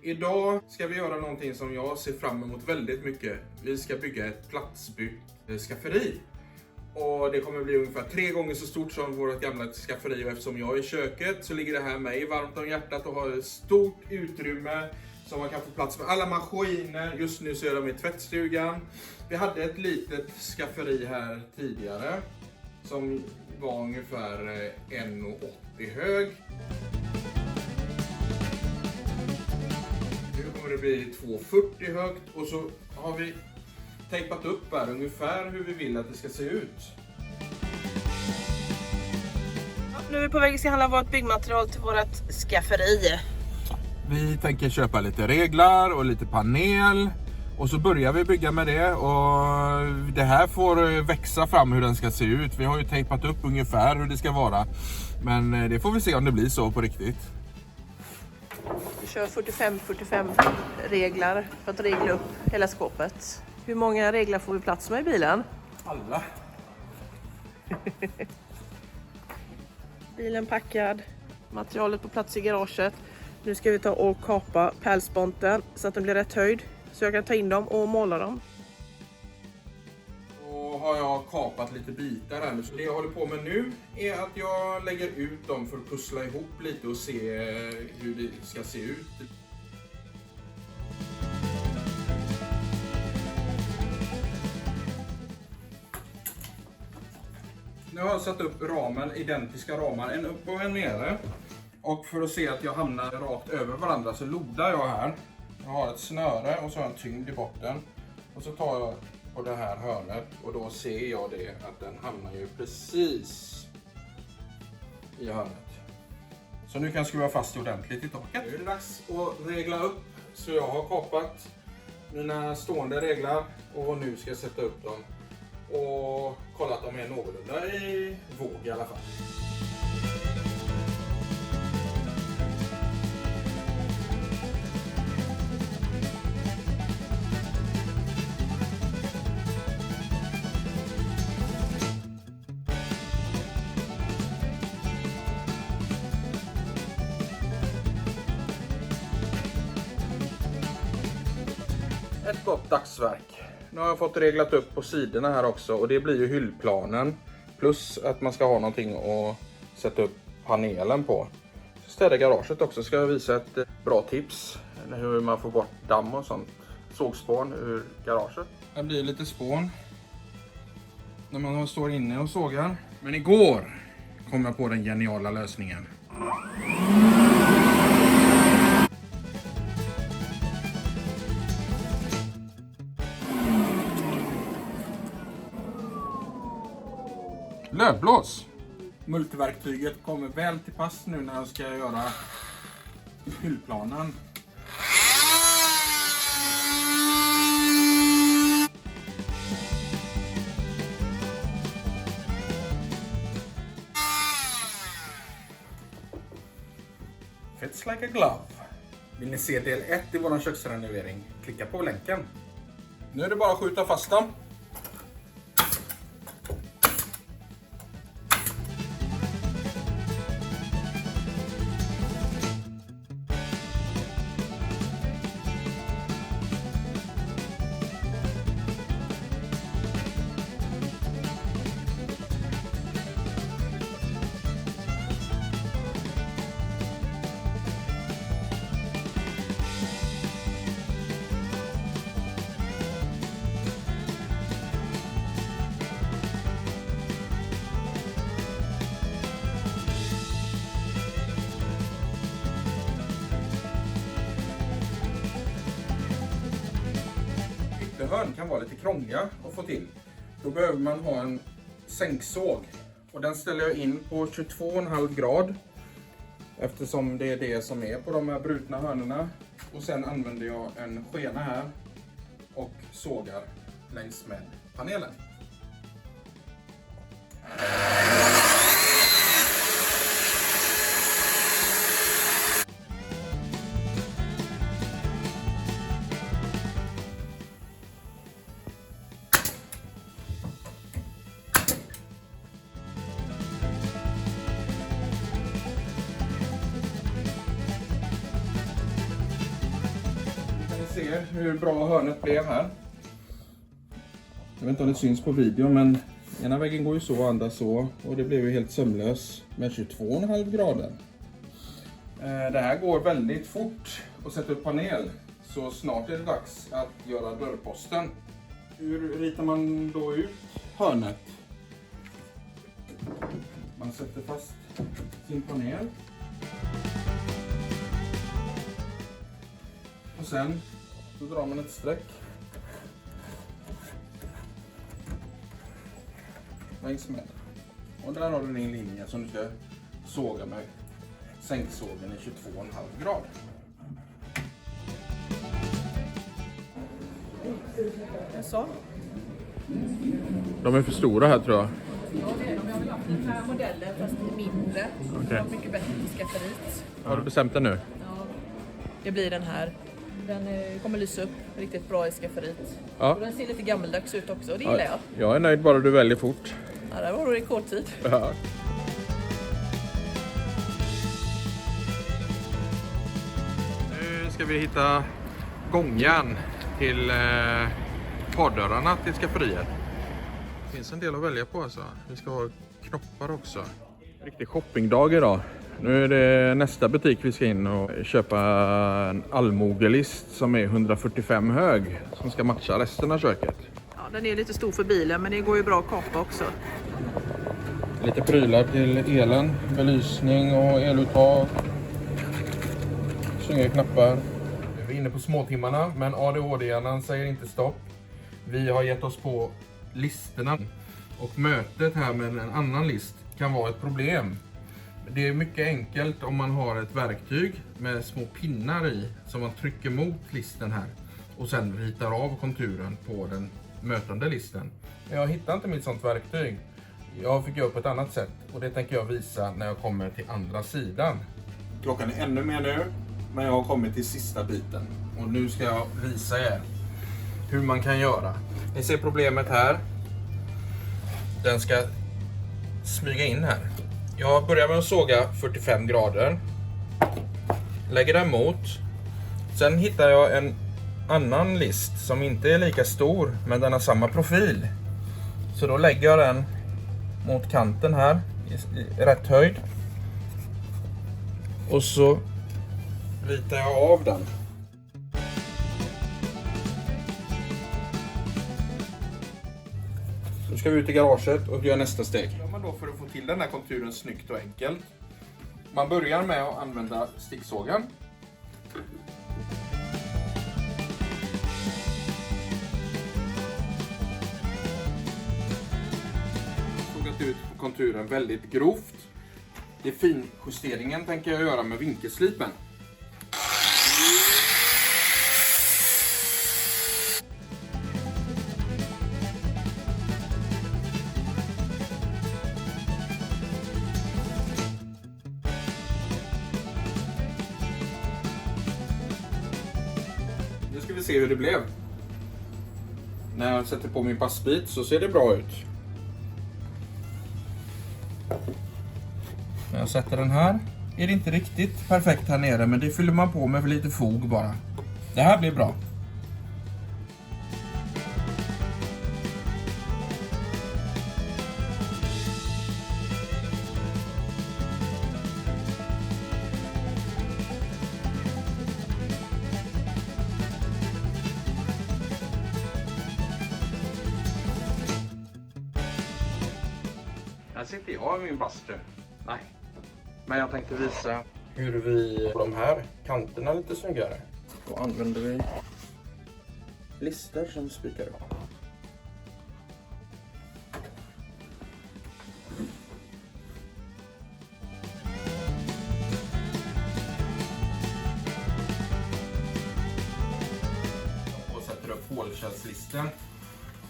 Idag ska vi göra någonting som jag ser fram emot väldigt mycket. Vi ska bygga ett platsbyggt skafferi. Och det kommer bli ungefär 3 gånger så stort som vårt gamla skafferi. Och eftersom jag är i köket så ligger det här mig varmt om hjärtat och har ett stort utrymme så man kan få plats med alla maskiner. Just nu så är de i tvättstugan. Vi hade ett litet skafferi här tidigare som var ungefär 1,80 hög. Nu kommer det bli 2,40 högt och så har vi tejpat upp här ungefär hur vi vill att det ska se ut. Nu är vi på väg att handla vårt byggmaterial till vårt skafferi. Vi tänker köpa lite reglar och lite panel och så börjar vi bygga med det och det här får växa fram hur den ska se ut. Vi har ju tejpat upp ungefär hur det ska vara, men det får vi se om det blir så på riktigt. Vi kör 45 reglar för att regla upp hela skåpet. Hur många reglar får vi plats med i bilen? Alla. Bilen packad, materialet på plats i garaget. Nu ska vi ta och kapa pärlsponten så att den blir rätt höjd. Så jag kan ta in dem och måla dem. Då har jag kapat lite bitar här. Så det jag håller på med nu är att jag lägger ut dem för att pussla ihop lite och se hur det ska se ut. Nu har jag satt upp ramen, identiska ramar, en upp och en nere. Och för att se att jag hamnar rakt över varandra så lodar jag här. Jag har ett snöre och så har jag en tyngd i botten. Och så tar jag på det här hörnet och då ser jag det att den hamnar ju precis i hörnet. Så nu kan jag skruva fast ordentligt i taket. Nu är det dags att regla upp. Så jag har kapat mina stående reglar och nu ska jag sätta upp dem. Och kolla att de är någorlunda i våg i alla fall. Ett gott dagsverk. Nu har jag fått reglat upp på sidorna här också och det blir ju hyllplanen. Plus att man ska ha någonting att sätta upp panelen på. Städa garaget också ska jag visa ett bra tips. Hur man får bort damm och sånt. Sågspån ur garaget. Det blir lite spån. När man står inne och sågar. Men igår kom jag på den geniala lösningen. Lövblås. Multiverktyget kommer väl till pass nu när jag ska göra hyllplanen. Fits like a glove. Vill ni se del 1 i vår köksrenovering? Klicka på länken. Nu är det bara att skjuta fast dem. Hörn kan vara lite krångliga att få till. Då behöver man ha en sänksåg. Och den ställer jag in på 22,5 grad. Eftersom det är det som är på de här brutna hörnorna. Och sen använder jag en skena här. Och sågar längs med panelen. se hur bra hörnet blev här. Jag vet inte om det syns på videon, men ena väggen går ju så och andra så. Och det blev ju helt sömlös med 22,5 grader. Det här går väldigt fort att sätta upp panel. Så snart är det dags att göra dörrposten. Hur ritar man då ut hörnet? Man sätter fast sin panel. Och sen så drar man ett streck längs med. Och där har du din linje som du ska såga med sänksågen i 22,5 grader. Så. De är för stora här tror jag. Ja, det är de. Jag vill ha den här modellen fast mindre. Okej. Okay. Mycket bättre skafferiet. Har du bestämt det nu? Ja, det blir den här. Den kommer lysa upp riktigt bra i skafferiet. Ja. Och den ser lite gammeldags ut också, och det gillar jag. Jag är nöjd bara du väljer fort. Ja, där var det rekordtid. Ja. Nu ska vi hitta gångjärn till pardörrarna till skafferiet. Det finns en del att välja på alltså. Vi ska ha knoppar också. Riktig shoppingdag idag. Nu är det nästa butik vi ska in och köpa en allmogelist som är 145 hög. Som ska matcha resten av köket. Ja, den är lite stor för bilen, men det går ju bra att kapa också. Lite prylar till elen, belysning och eluttag. Snygga knappar. Vi är inne på småtimmarna, men ADHD-hjärnan säger inte stopp. Vi har gett oss på listerna. Och mötet här med en annan list kan vara ett problem. Det är mycket enkelt om man har ett verktyg med små pinnar i som man trycker mot listen här. Och sen ritar av konturen på den mötande listen. Men jag hittar inte mitt sånt verktyg. Jag fick göra på ett annat sätt och det tänker jag visa när jag kommer till andra sidan. Klockan är ännu mer nu, men jag har kommit till sista biten. Och nu ska jag visa er hur man kan göra. Ni ser problemet här. Den ska smyga in här. Jag börjar med att såga 45 grader. Lägger den mot. Sen hittar jag en annan list som inte är lika stor, men den har samma profil. Så då lägger jag den mot kanten här i rätt höjd. Och så ritar jag av den. Nu ska vi ut i garaget och göra nästa steg. Vad gör man då för att få till den här konturen snyggt och enkelt? Man börjar med att använda sticksågen. Sågat ut konturen väldigt grovt. Det är finjusteringen tänker jag göra med vinkelslipen. Nu ska vi se hur det blev. När jag sätter på min passbit så ser det bra ut. När jag sätter den här är det inte riktigt perfekt här nere, men det fyller man på med lite fog bara. Det här blir bra. Här sitter jag i min bastu. Nej. Men jag tänkte visa hur vi får de här kanterna lite snyggare. Då använder vi lister som spikar upp. Och sätter upp hålkällslisten.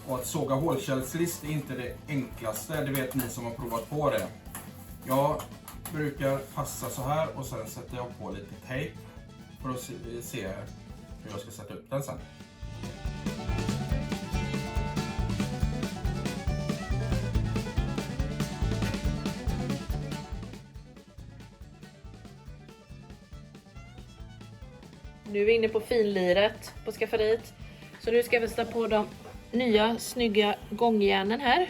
Och att såga hålkällslist är inte det enklaste, det vet ni som har provat på det. Jag brukar passa så här och sen sätter jag på lite tejp för att se hur jag ska sätta upp den sen. Nu är vi inne på finliret på skafferiet. Så nu ska vi sätta på de nya snygga gångjärnen här.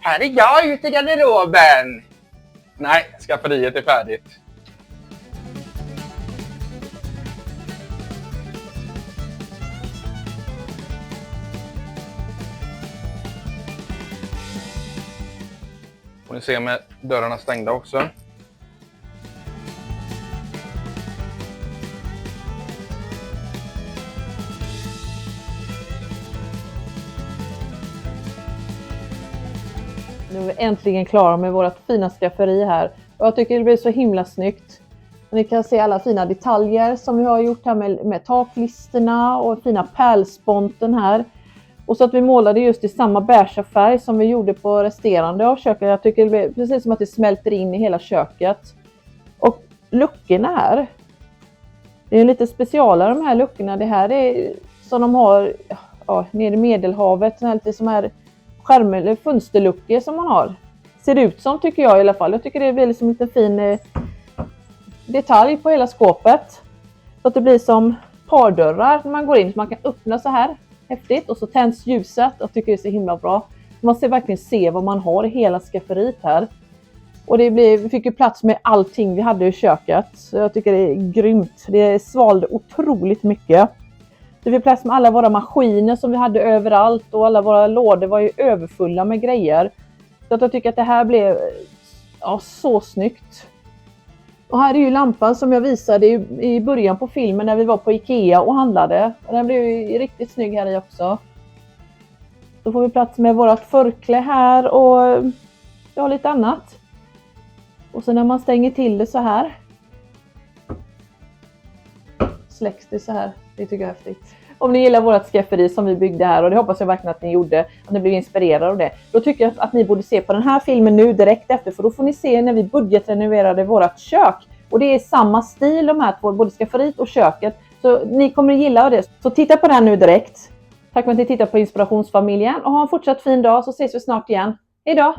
Här är jag ute i garderoben! Nej, skafferiet är färdigt. Och ni ser med dörrarna stängda också. Nu är vi äntligen klara med vårt fina skafferi här. Och jag tycker det blir så himla snyggt. Ni kan se alla fina detaljer som vi har gjort här med taklisterna och fina pärlsponten här. Och så att vi målade just i samma beige färg som vi gjorde på resterande av köket. Jag tycker det blir precis som att det smälter in i hela köket. Och luckorna här. Det är lite specialare de här luckorna. Det här är som de har nere i Medelhavet. Lite som här skärm- eller fönsterluckor som man har. Ser det ut som, tycker jag i alla fall. Jag tycker det blir liksom lite fin detalj på hela skåpet. Så att det blir som pardörrar när man går in. Så man kan öppna så här häftigt och så tänds ljuset. Jag tycker det är så himla bra. Man ser verkligen se vad man har i hela skafferiet här. Och vi fick ju plats med allting vi hade i köket. Så jag tycker det är grymt. Det svalde otroligt mycket. Det fick plats med alla våra maskiner som vi hade överallt. Och alla våra lådor var ju överfulla med grejer. Så att jag tycker att det här blev så snyggt. Och här är ju lampan som jag visade i början på filmen när vi var på Ikea och handlade. Och den blev ju riktigt snygg här i också. Då får vi plats med vårat förkläde här och lite annat. Och så när man stänger till det så här. Släcks det så här. Det tycker jag är häftigt. Om ni gillar vårat skafferi som vi byggde här, och det hoppas jag verkligen att ni gjorde, att ni blev inspirerade av det. Då tycker jag att ni borde se på den här filmen nu direkt efter, för då får ni se när vi budgetrenoverade vårat kök. Och det är samma stil de här två, både skafferiet och köket. Så ni kommer att gilla det. Så titta på den nu direkt. Tack för att ni tittar på Inspirationsfamiljen och ha en fortsatt fin dag, så ses vi snart igen. Hej då!